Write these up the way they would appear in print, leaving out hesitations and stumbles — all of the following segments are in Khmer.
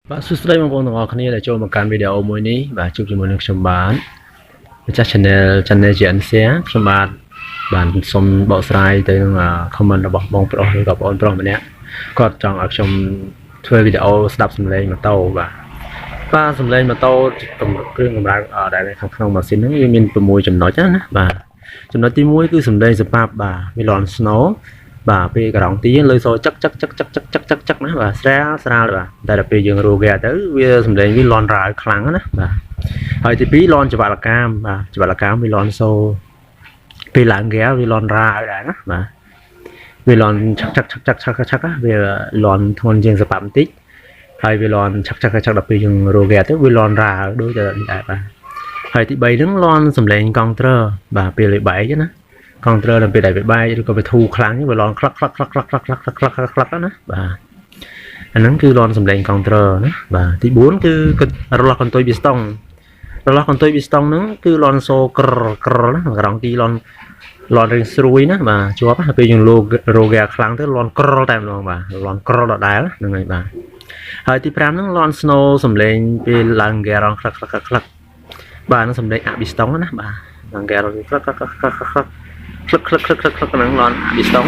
Bạn xuất đây mong muốn ngọc này là cho một cái video mới ní và chụp cho mọi người xem bán chắc channel chuyện xe xem bạn xong bỏ slide tới là comment là bong pro gặp on pro này có trong ở trong thuê video đọc xem lên mà tàu và xem lên mà tàu cầm cái người đang ở đây không mà xin nó mình từ mùi chấm nói chắc và chấm nói tí mũi cứ xem lên sập bà Milon Snow bà bị cái đòn tí lơi xôi chắc nữa và ra là đây là bị dừng rùa gà tới bây giờ vi lon ra kháng đó và hồi thì bí lon cho bạn là cam và cho bạn là cam vi lon xô bị lạng ghé vi lon ra ở đấy mà vi lon chắc á về lon thôn riêng sập bám tích hay vi lon chắc đặc biệt dừng rùa gà tới vi lon ra đối với đại và hồi thì bay đứng lon sầm lên con trơ và bị lấy bảy chứ nó con trơ làm bị đại bị bay rồi có bị thu kháng với lon khắc đó nữa và anh nắng cứ lon sầm lên con trơ nữa và tí bốn cứ lo con tôi piston nó cứ lon xô cờ đó mà đóng tí lon riêng xuôi nữa mà chúa bắt bị dùng lô gà kháng tới lon cờ tại luôn và lon cờ đỏ đá đó này bàហើយទី5ហ្នឹង lon snow សំឡេងពេលឡើងហ្គេរងខ្លឹកបាទនឹងសំឡេងអាប៊ីស្តុងណាបាទឡើងហ្គេរងខ្លឹកហ្នឹង lon អាប៊ីស្តុង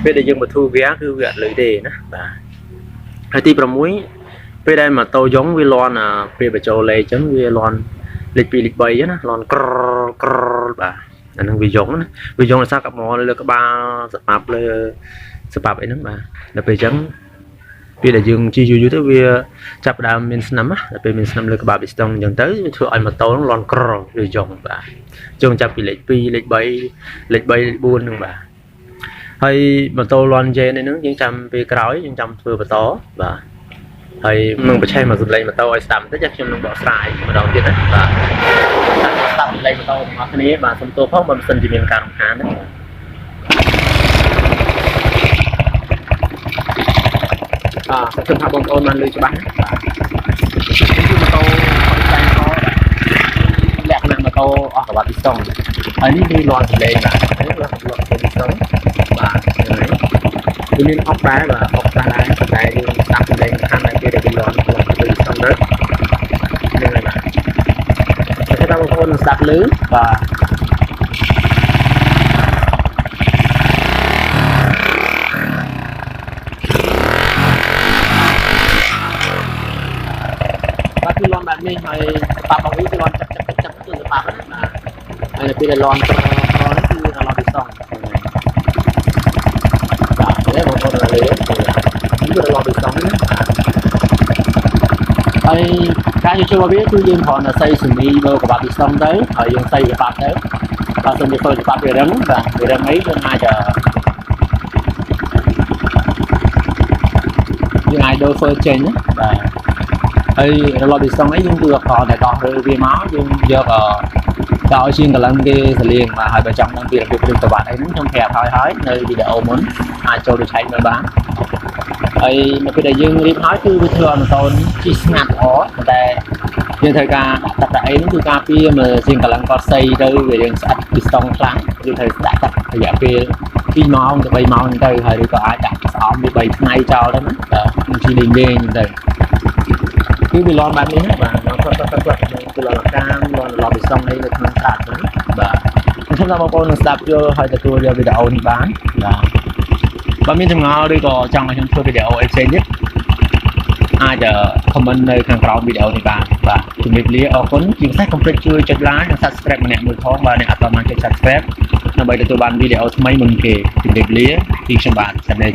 ពេលដែលយើងមកធូរហ្គេគឺវាអត់លុយទេណាបាទហើយទី6ពេលដែលម៉ូតូយ៉ុងវា lon ពេលបញ្ចូលលេខអញ្ចឹងវា lon លេខ2លេខ3ណា lon ក្របាទអាហ្នឹងវាយ៉ុងណាវាយ៉ុងដោយសារកាប់មកលើក្បាលស្បាប់លើស្បាប់អីហ្នឹងបាទដល់ពេលអញ្ចឹងពេលដែលយើងជីយូរទៅវាចាប់ដើមមានស្នឹមណាដល់ពេលមានស្នឹមលើក្បាលប៊ីស្តុងអញ្ចឹងទៅវាធ្វើឲ្យម៉ូតូហ្នឹងលន់ក្រវាយ៉ុងបាទចុងចាប់ពីលេខ2លេខ3លេខ4ហ្នឹងបាទហើយម៉ូតូលន់ជេនហ្នឹងយើងចាំពេលក្រោយយើងចាំធ្វើបន្តបាទហើយនឹងបញ្ឆេះមកសម្លេងម៉ូតូឲ្យស្ដាប់បន្តិចខ្ញុំនឹងបកស្រាយម្ដងទៀតណាបាទស្ដាប់សម្លេងម៉ូតូរបស់គ្នាបាទសុំទោសផងបើមិនសិនជាមានការរំខានណាខ្ញុំថាបងប្អូនបានលើច្បាស់គឺម៉ូតូតែងក៏លក្ខណៈម៉ូតូអស់កបាត់ពីស្តុងហើយនេះគឺលន់សម្លេងបាទលន់ពីស្តុងបាទវាមានអុកដែរបាទអុកដែរតែយើងស្ដាប់សម្លេងខាងណាគេដែលវាលន់ពីស្តុងទៅហ្នឹងហើយបាទតែបងប្អូនស្ដាប់ឮបាទគឺលន់បែបនេះហើយស្បាប់របស់វាគឺលន់ចាប់គឺស្បាប់ហ្នឹងបាទហើយនៅពេលដែលលន់ក្រនេះគឺលន់ពីសងបាទនេះបងប្អូនលើនេះគឺលន់ពីសងណាហើយការជួយរបស់វាគឺយើងគ្រាន់តែសៃសេមីមើលក្បាលពីសងទៅហើយយើងសៃក្បាលទៅបើសិនជាធ្វើក្បាលវារឹងបាទវារឹងអីយើងអាចដូរធ្វើចេញណាបាទហើយរលត់ពីស្តុងអីយើងគឺអត់តែដោះរើវាមកយើងយកដល់ជាងកលឹងគេសលៀងបាទហើយបើចង់ដឹងពីរបៀបព្រីតវ៉ាត់អីហ្នឹងខ្ញុំប្រាប់ហើយនៅវីដេអូមុនអាចចូលទៅឆែកមើលបានហើយនៅពេលដែលយើងរៀបហើយគឺវាធ្វើឲ្យម៉ូតូជិះស្ងាត់ល្អតែយើងត្រូវការដាក់ទឹកអីហ្នឹងគឺការពារមើលជាងកលឹងគាត់សៃទៅវាយើងស្អិតពីស្តុងខ្លាំងយើងត្រូវដាក់ទឹករយៈពេល2ម៉ោងទៅ3ម៉ោងទៅហើយឬក៏អាចដាក់ស្អំវា3ថ្ងៃចោលទៅណាបាទជិះលេងទៅគឺវាលន់បែបនេះណាបាទលន់ខ្លះគឺលន់កាមលន់ពីស្តុងអីនៅក្នុងត្រាក់ហ្នឹងបាទខ្ញុំថាបងប្អូននឹងស្ដាប់យកហើយទទួលយកវីដេអូនេះបានបាទបើមានចម្ងល់ឬក៏ចង់ឲ្យខ្ញុំធ្វើវីដេអូអីផ្សេងទៀតអាច comment នៅខាងក្រោមវីដេអូនេះបានបាទជំរាបលាអរគុណជាពិសេសកុំភ្លេចជួយចុច like និង subscribe ម្នាក់មួយផងបើអ្នកអត់ទាន់បានចុច subscribe ដើម្បីទទួលបានវីដេអូថ្មីមុនគេជំរាបលាពីខ្ញុំបាទ Janne